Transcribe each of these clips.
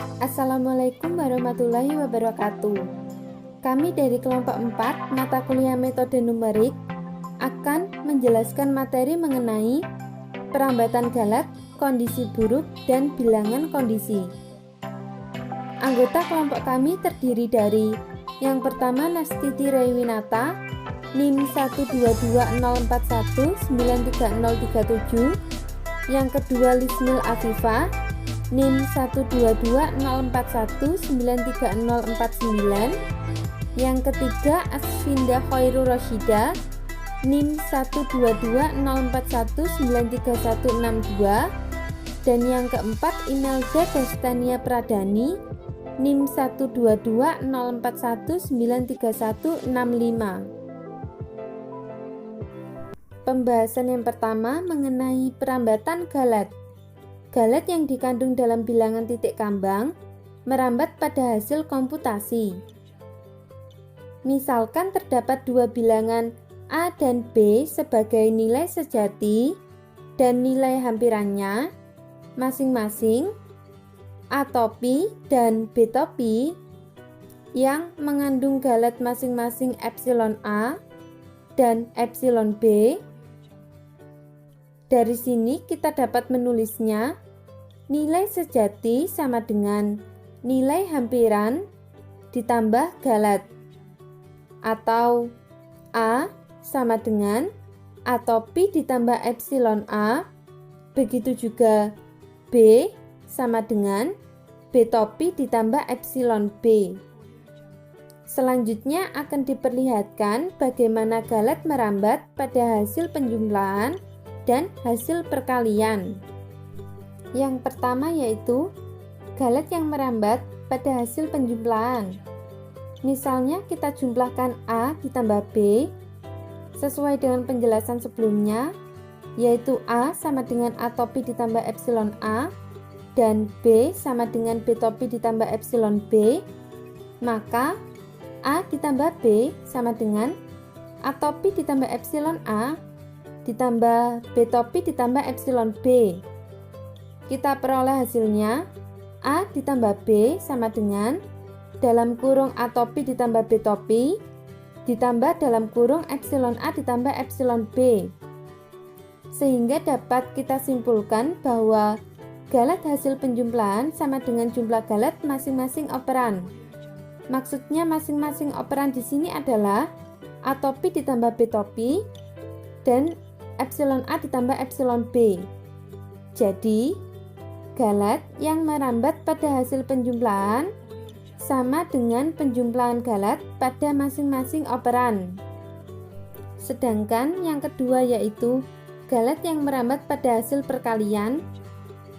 Assalamualaikum warahmatullahi wabarakatuh. Kami dari kelompok 4 mata kuliah metode numerik akan menjelaskan materi mengenai perambatan galat, kondisi buruk, dan bilangan kondisi. Anggota kelompok kami terdiri dari yang pertama Nastiti Raiwinata, NIM 12204193037, yang kedua Lismil Afifah, NIM 12204193049, yang ketiga Asfinda Khairul Rosyida, NIM 12204193162, dan yang keempat Imelda Destania Pradani, NIM 12204193165. Pembahasan yang pertama mengenai perambatan galat. Galat yang dikandung dalam bilangan titik kambang merambat pada hasil komputasi. Misalkan terdapat dua bilangan A dan B sebagai nilai sejati dan nilai hampirannya masing-masing A topi dan B topi yang mengandung galat masing-masing epsilon A dan epsilon B. Dari sini kita dapat menulisnya nilai sejati sama dengan nilai hampiran ditambah galat, atau A sama dengan A topi ditambah epsilon A, begitu juga B sama dengan B topi ditambah epsilon B. Selanjutnya akan diperlihatkan bagaimana galat merambat pada hasil penjumlahan dan hasil perkalian. Yang pertama yaitu galat yang merambat pada hasil penjumlahan. Misalnya kita jumlahkan A ditambah B sesuai dengan penjelasan sebelumnya, yaitu A sama dengan A topi ditambah epsilon A dan B sama dengan B topi ditambah epsilon B, maka A ditambah B sama dengan A topi ditambah epsilon A ditambah B topi ditambah epsilon B. Kita peroleh hasilnya A ditambah B sama dengan dalam kurung A topi ditambah B topi ditambah dalam kurung epsilon A ditambah epsilon B. Sehingga dapat kita simpulkan bahwa galat hasil penjumlahan sama dengan jumlah galat masing-masing operan. Maksudnya masing-masing operan di sini adalah A topi ditambah B topi dan epsilon A ditambah epsilon B. Jadi, galat yang merambat pada hasil penjumlahan sama dengan penjumlahan galat pada masing-masing operan. Sedangkan yang kedua yaitu galat yang merambat pada hasil perkalian.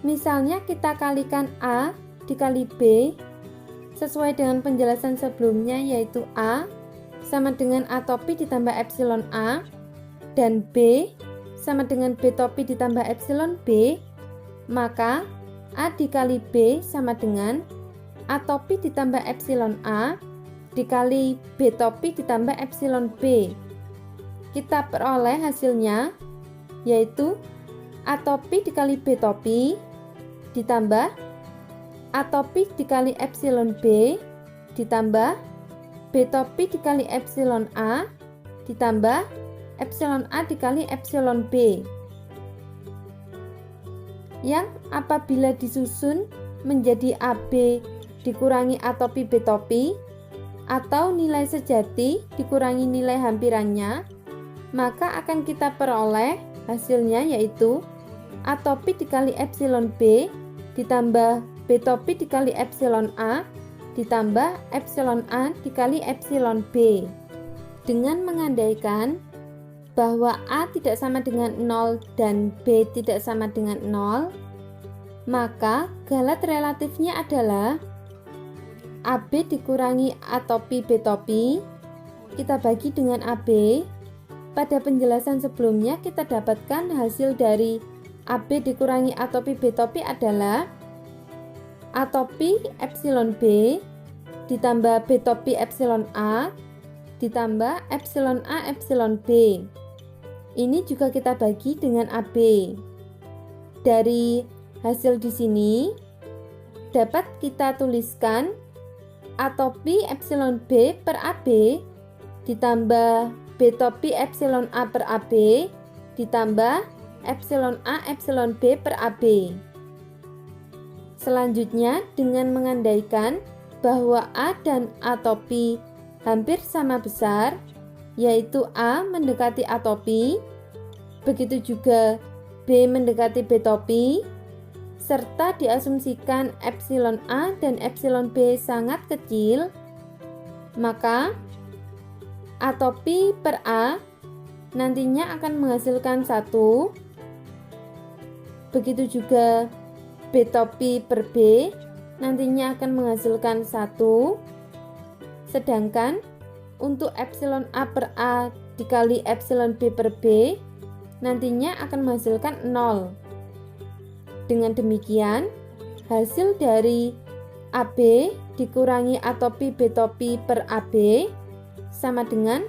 Misalnya kita kalikan A dikali B sesuai dengan penjelasan sebelumnya, yaitu A sama dengan A topi ditambah epsilon A dan B sama dengan B topi ditambah epsilon B, maka A dikali B sama dengan A topi ditambah epsilon A dikali B topi ditambah epsilon B. Kita peroleh hasilnya yaitu A topi dikali B topi ditambah A topi dikali epsilon B ditambah B topi dikali epsilon A ditambah epsilon A dikali epsilon B, yang apabila disusun menjadi AB dikurangi A topi B topi atau nilai sejati dikurangi nilai hampirannya, maka akan kita peroleh hasilnya yaitu A topi dikali epsilon B ditambah B topi dikali epsilon A ditambah epsilon A dikali epsilon B. Dengan mengandaikan bahwa A tidak sama dengan 0 dan B tidak sama dengan 0, maka galat relatifnya adalah AB dikurangi A topi B topi, kita bagi dengan AB. Pada penjelasan sebelumnya kita dapatkan hasil dari AB dikurangi A topi B topi adalah A topi epsilon B ditambah B topi epsilon A ditambah epsilon A epsilon B. Ini juga kita bagi dengan AB. Dari hasil di sini dapat kita tuliskan A topi epsilon B per AB ditambah B topi epsilon A per AB ditambah epsilon A epsilon B per AB. Selanjutnya, dengan mengandaikan bahwa A dan A topi hampir sama besar, yaitu A mendekati A topi, begitu juga B mendekati B topi, serta diasumsikan epsilon A dan epsilon B sangat kecil, maka A topi per A nantinya akan menghasilkan 1, begitu juga B topi per B nantinya akan menghasilkan 1, sedangkan untuk epsilon A per A dikali epsilon B per B nantinya akan menghasilkan 0. Dengan demikian, hasil dari AB dikurangi A topi B topi per AB sama dengan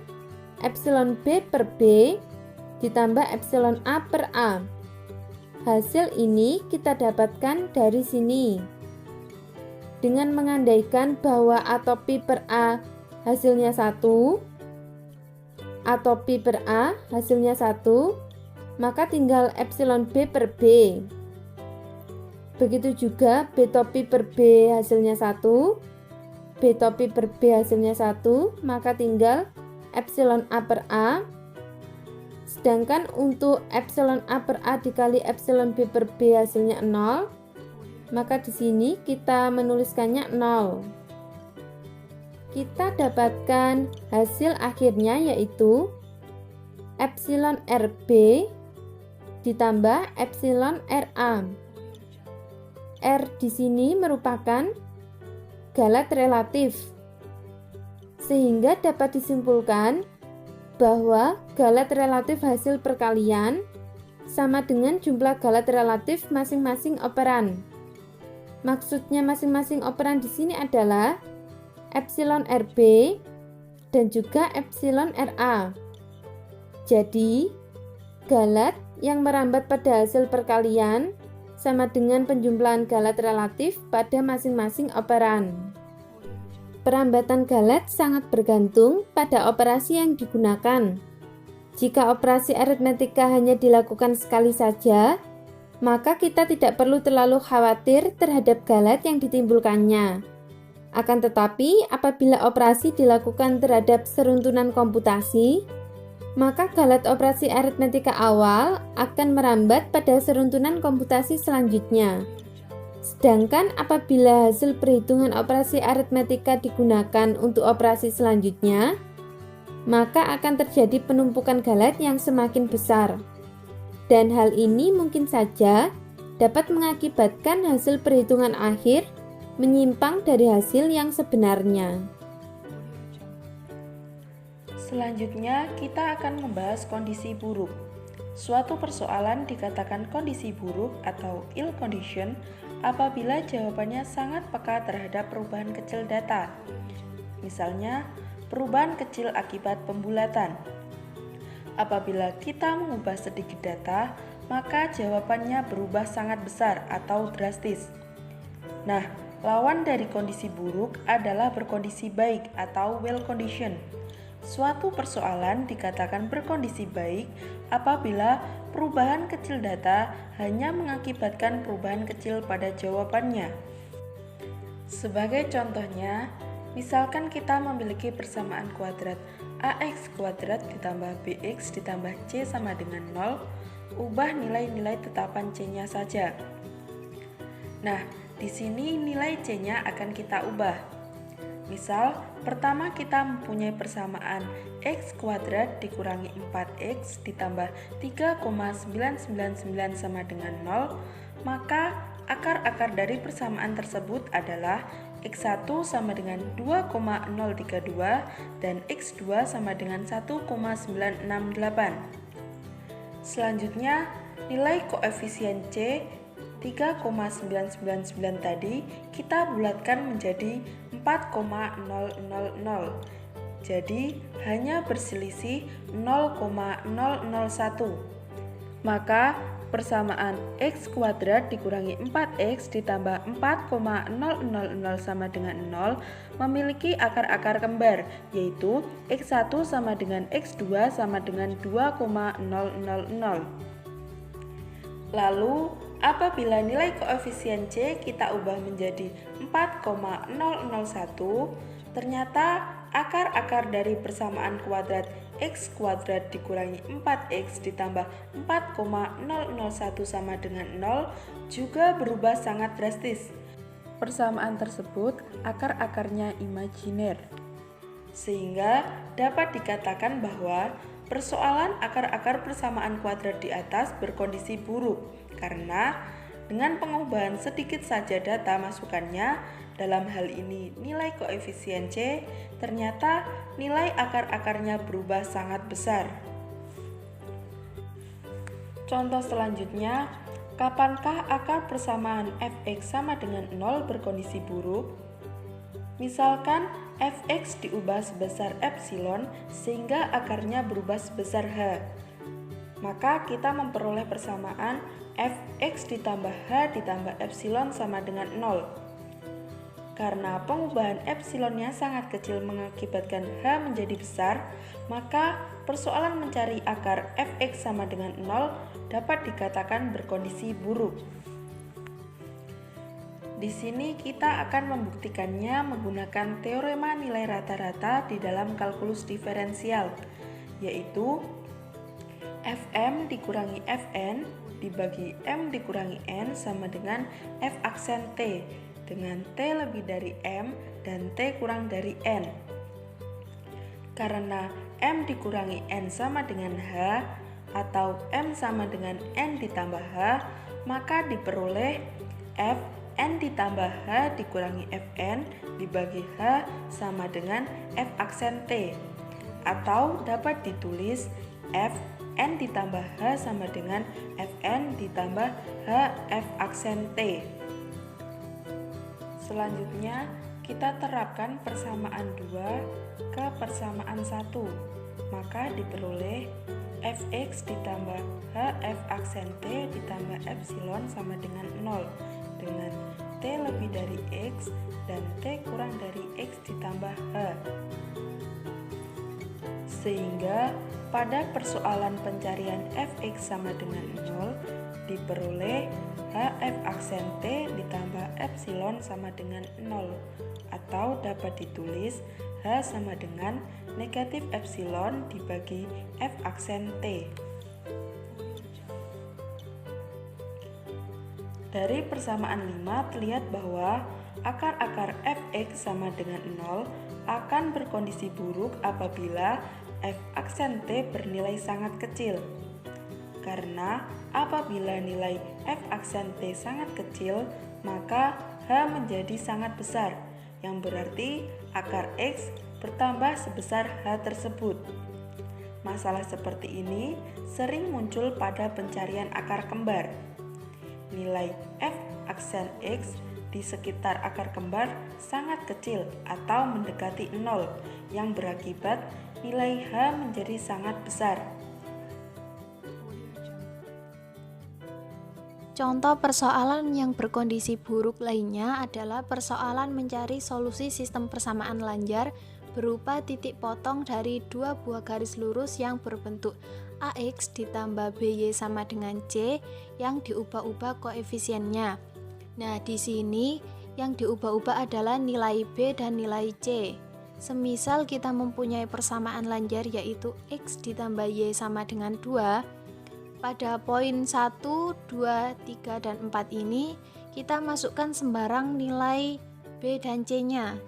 epsilon B per B ditambah epsilon A per A. Hasil ini kita dapatkan dari sini. Dengan mengandaikan bahwa A topi per A hasilnya 1, A topi per A hasilnya 1, maka tinggal epsilon B per B. Begitu juga B topi per B hasilnya 1, B topi per B hasilnya 1, maka tinggal epsilon A per A. Sedangkan untuk epsilon A per A dikali epsilon B per B hasilnya 0, maka di sini kita menuliskannya 0. Kita dapatkan hasil akhirnya yaitu epsilon RB ditambah epsilon RA. R di sini merupakan galat relatif, sehingga dapat disimpulkan bahwa galat relatif hasil perkalian sama dengan jumlah galat relatif masing-masing operan. Maksudnya masing-masing operan di sini adalah epsilon RB dan juga epsilon RA. Jadi, galat yang merambat pada hasil perkalian sama dengan penjumlahan galat relatif pada masing-masing operan. Perambatan galat sangat bergantung pada operasi yang digunakan. Jika operasi aritmetika hanya dilakukan sekali saja, maka kita tidak perlu terlalu khawatir terhadap galat yang ditimbulkannya. Akan tetapi, apabila operasi dilakukan terhadap seruntunan komputasi, maka galat operasi aritmetika awal akan merambat pada seruntunan komputasi selanjutnya. Sedangkan apabila hasil perhitungan operasi aritmetika digunakan untuk operasi selanjutnya, maka akan terjadi penumpukan galat yang semakin besar. Dan hal ini mungkin saja dapat mengakibatkan hasil perhitungan akhir menyimpang dari hasil yang sebenarnya. Selanjutnya, kita akan membahas kondisi buruk. Suatu persoalan dikatakan kondisi buruk atau ill condition apabila jawabannya sangat peka terhadap perubahan kecil data. Misalnya, perubahan kecil akibat pembulatan. Apabila kita mengubah sedikit data, maka jawabannya berubah sangat besar atau drastis. Nah, lawan dari kondisi buruk adalah berkondisi baik atau well condition. Suatu persoalan dikatakan berkondisi baik apabila perubahan kecil data hanya mengakibatkan perubahan kecil pada jawabannya. Sebagai contohnya, misalkan kita memiliki persamaan kuadrat ax kuadrat ditambah bx ditambah c sama dengan 0, ubah nilai-nilai tetapan c-nya saja. Nah, di sini nilai c-nya akan kita ubah. Misal, pertama kita mempunyai persamaan x kuadrat dikurangi 4x ditambah 3,999 sama dengan 0, maka akar-akar dari persamaan tersebut adalah x1 sama dengan 2,032 dan x2 sama dengan 1,968. Selanjutnya, nilai koefisien c 3,999 tadi kita bulatkan menjadi 4,000. Jadi hanya berselisih 0,001. Maka persamaan x kuadrat dikurangi 4x ditambah 4,000 sama dengan 0 memiliki akar-akar kembar, yaitu x1 sama dengan x2 sama dengan 2,000. Lalu, apabila nilai koefisien C kita ubah menjadi 4,001, ternyata akar-akar dari persamaan kuadrat x kuadrat dikurangi 4x ditambah 4,001 sama dengan 0 juga berubah sangat drastis. Persamaan tersebut akar-akarnya imajiner. Sehingga dapat dikatakan bahwa persoalan akar-akar persamaan kuadrat di atas berkondisi buruk karena dengan pengubahan sedikit saja data masukannya, dalam hal ini nilai koefisien C, ternyata nilai akar-akarnya berubah sangat besar. Contoh selanjutnya, kapankah akar persamaan fx sama dengan 0 berkondisi buruk? Misalkan fx diubah sebesar epsilon sehingga akarnya berubah sebesar h. Maka kita memperoleh persamaan fx ditambah h ditambah epsilon sama dengan 0. Karena pengubahan epsilonnya sangat kecil mengakibatkan h menjadi besar, maka persoalan mencari akar fx sama dengan 0 dapat dikatakan berkondisi buruk. Di sini kita akan membuktikannya menggunakan teorema nilai rata-rata di dalam kalkulus diferensial, yaitu fm dikurangi fn dibagi m dikurangi n sama dengan f aksen t, dengan t lebih dari m dan t kurang dari n. Karena m dikurangi n sama dengan h atau m sama dengan n ditambah h, maka diperoleh f n ditambah h dikurangi fn dibagi h sama dengan f aksen t, atau dapat ditulis f n ditambah h sama dengan fn ditambah h f aksen t. Selanjutnya, kita terapkan persamaan 2 ke persamaan 1. Maka diperoleh fx ditambah hf aksen t ditambah epsilon sama dengan 0 dengan t lebih dari x dan t kurang dari x ditambah h. Sehingga pada persoalan pencarian fx sama dengan 0 diperoleh hf aksen t ditambah epsilon sama dengan 0, atau dapat ditulis h sama dengan negatif epsilon dibagi f aksen t. Dari persamaan 5 terlihat bahwa akar-akar fx sama dengan 0 akan berkondisi buruk apabila f aksen t bernilai sangat kecil. Karena apabila nilai f aksen t sangat kecil, maka h menjadi sangat besar, yang berarti akar x bertambah sebesar h tersebut. Masalah seperti ini sering muncul pada pencarian akar kembar. Nilai f aksen x di sekitar akar kembar sangat kecil atau mendekati 0, yang berakibat nilai h menjadi sangat besar. Contoh persoalan yang berkondisi buruk lainnya adalah persoalan mencari solusi sistem persamaan lanjar berupa titik potong dari dua buah garis lurus yang berbentuk AX ditambah BY sama dengan C yang diubah-ubah koefisiennya. Nah, di sini yang diubah-ubah adalah nilai B dan nilai C. Semisal kita mempunyai persamaan lanjar yaitu X ditambah Y sama dengan 2, pada poin 1, 2, 3, dan 4 ini kita masukkan sembarang nilai B dan C-nya.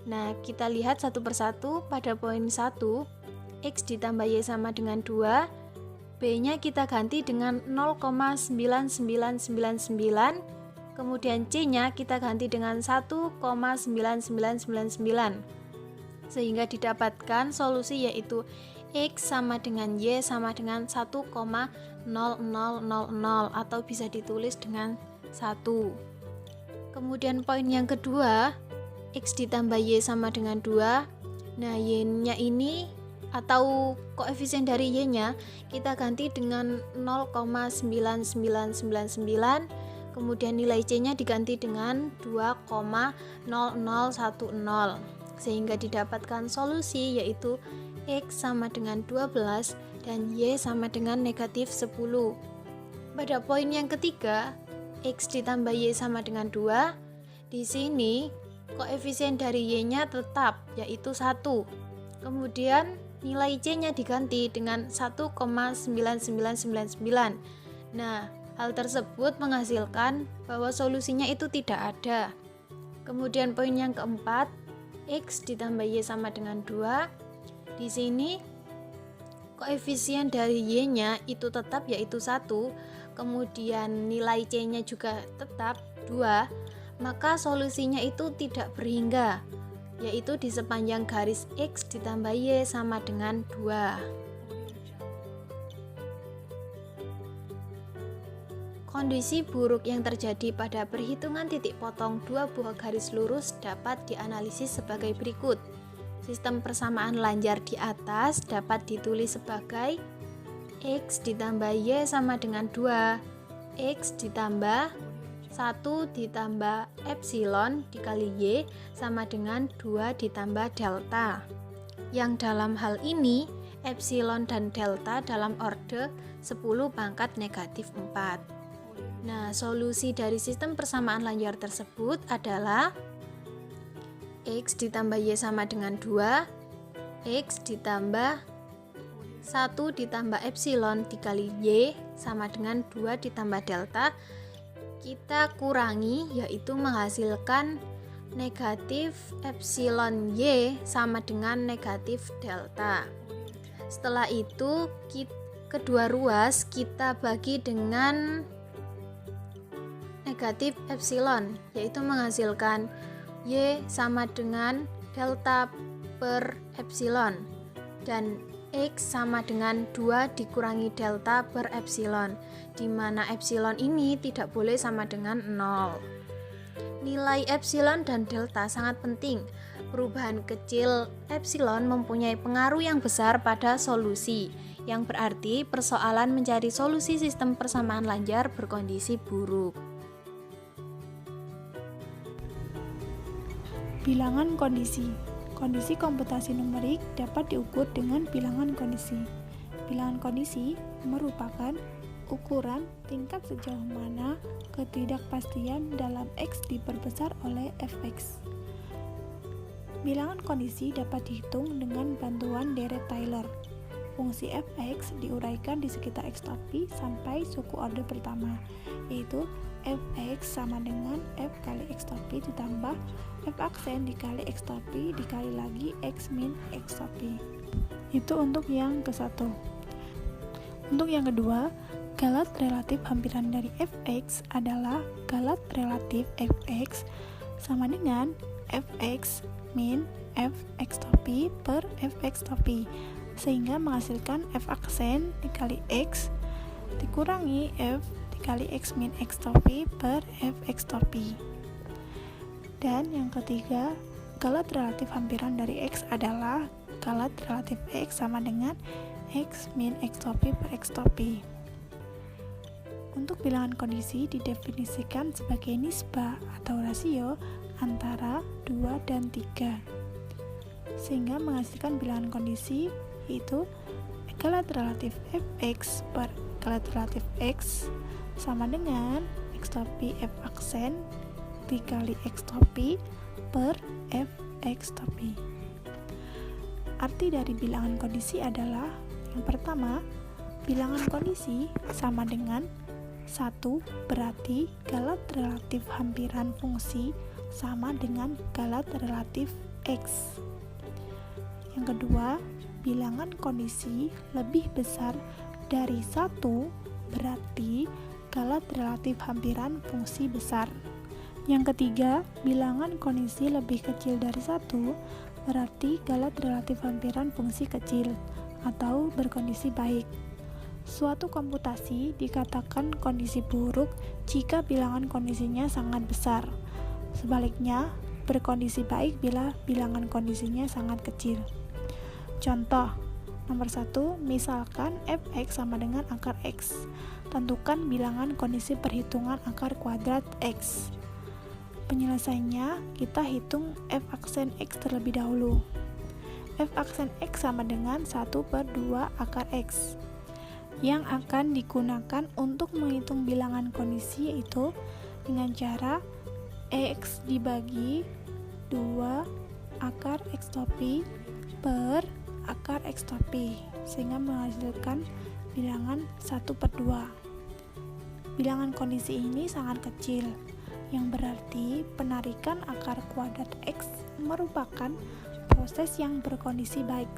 Nah, kita lihat satu persatu. Pada poin 1, X ditambah Y sama dengan 2, B-nya kita ganti dengan 0,9999, kemudian C-nya kita ganti dengan 1,9999, sehingga didapatkan solusi yaitu X sama dengan Y sama dengan 1,0000 atau bisa ditulis dengan 1. Kemudian poin yang kedua, X ditambah Y sama dengan 2. Nah, Y-nya ini atau koefisien dari Y-nya kita ganti dengan 0,9999, kemudian nilai C-nya diganti dengan 2,0010, sehingga didapatkan solusi yaitu X sama dengan 12 dan Y sama dengan negatif 10. Pada poin yang ketiga, X ditambah Y sama dengan 2. Di sini koefisien dari Y-nya tetap yaitu 1. Kemudian nilai C-nya diganti dengan 1,9999. Nah, hal tersebut menghasilkan bahwa solusinya itu tidak ada. Kemudian poin yang keempat, X ditambah Y sama dengan 2. Di sini koefisien dari Y-nya itu tetap yaitu 1. Kemudian nilai C-nya juga tetap 2. Maka solusinya itu tidak berhingga, yaitu di sepanjang garis X ditambah Y sama dengan 2. Kondisi buruk yang terjadi pada perhitungan titik potong dua buah garis lurus dapat dianalisis sebagai berikut. Sistem persamaan lanjar di atas dapat ditulis sebagai X ditambah Y sama dengan 2, X ditambah 1 ditambah epsilon dikali Y sama dengan 2 ditambah delta. Yang dalam hal ini, epsilon dan delta dalam orde 10 pangkat negatif 4. Nah, solusi dari sistem persamaan lanjar tersebut adalah X ditambah Y sama dengan 2, X ditambah 1 ditambah epsilon dikali Y sama dengan 2 ditambah delta. Kita kurangi yaitu menghasilkan negatif epsilon Y sama dengan negatif delta. Setelah itu kedua ruas kita bagi dengan negatif epsilon, yaitu menghasilkan Y sama dengan delta per epsilon dan X sama dengan 2 dikurangi delta per epsilon, di mana epsilon ini tidak boleh sama dengan 0. Nilai epsilon dan delta sangat penting. Perubahan kecil epsilon mempunyai pengaruh yang besar pada solusi, yang berarti persoalan mencari solusi sistem persamaan lanjar berkondisi buruk. Bilangan kondisi. Kondisi komputasi numerik dapat diukur dengan bilangan kondisi. Bilangan kondisi merupakan ukuran tingkat sejauh mana ketidakpastian dalam X diperbesar oleh Fx. Bilangan kondisi dapat dihitung dengan bantuan deret Taylor. Fungsi Fx diuraikan di sekitar X topi sampai suku orde pertama, yaitu Fx sama dengan F kali X topi ditambah F aksen dikali X topi dikali lagi X min X topi. Itu untuk yang ke satu. Untuk yang kedua, galat relatif hampiran dari Fx adalah galat relatif Fx sama dengan Fx min Fx topi per Fx topi, sehingga menghasilkan F aksen dikali X dikurangi F dikali X min X topi per Fx topi. Dan yang ketiga, galat relatif hampiran dari X adalah galat relatif X sama dengan X min X topi per X topi. Untuk bilangan kondisi didefinisikan sebagai nisbah atau rasio antara 2 dan 3, sehingga menghasilkan bilangan kondisi yaitu galat relatif Fx per galat relatif X sama dengan X topi F aksen dikali X topi per Fx topi. Arti dari bilangan kondisi adalah yang pertama, bilangan kondisi sama dengan 1 berarti galat relatif hampiran fungsi sama dengan galat relatif X. Yang kedua, bilangan kondisi lebih besar dari 1 berarti galat relatif hampiran fungsi besar. Yang ketiga, bilangan kondisi lebih kecil dari 1 berarti galat relatif hampiran fungsi kecil atau berkondisi baik. Suatu komputasi dikatakan kondisi buruk jika bilangan kondisinya sangat besar. Sebaliknya, berkondisi baik bila bilangan kondisinya sangat kecil. Contoh, Nomor 1, misalkan fx sama dengan akar x. Tentukan bilangan kondisi perhitungan akar kuadrat x. Penyelesaiannya, kita hitung f aksen x terlebih dahulu. F aksen x sama dengan 1/2 akar x. Yang akan digunakan untuk menghitung bilangan kondisi yaitu dengan cara x dibagi 2 akar x topi per akar x topi, sehingga menghasilkan bilangan 1/2. Bilangan kondisi ini sangat kecil, yang berarti penarikan akar kuadrat x merupakan proses yang berkondisi baik.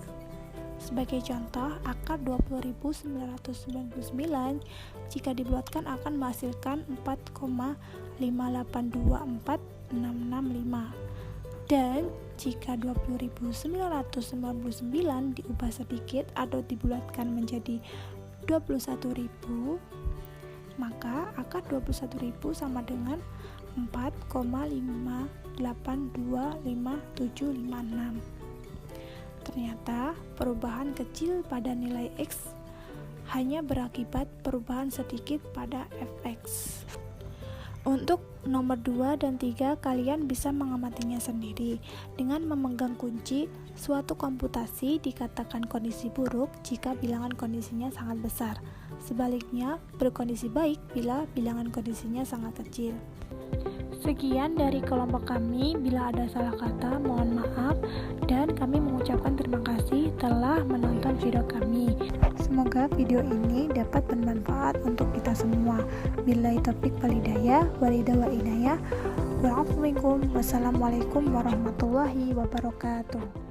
Sebagai contoh, akar 20.999 jika dibulatkan akan menghasilkan 4,5824665. Dan jika 20.999 diubah sedikit atau dibulatkan menjadi 21.000, maka akar 21.000 sama dengan 4,5825756. Ternyata perubahan kecil pada nilai x hanya berakibat perubahan sedikit pada fx. Untuk nomor 2 dan 3 kalian bisa mengamatinya sendiri dengan memegang kunci. Suatu komputasi dikatakan kondisi buruk jika bilangan kondisinya sangat besar. Sebaliknya, berkondisi baik bila bilangan kondisinya sangat kecil. Sekian dari kelompok kami. Bila ada salah kata, mohon maaf, dan kami mengucapkan terima kasih telah menonton video kami. Semoga video ini dapat bermanfaat untuk kita semua. Billahi taufiq wal hidayah, wassalamualaikum warahmatullahi wabarakatuh.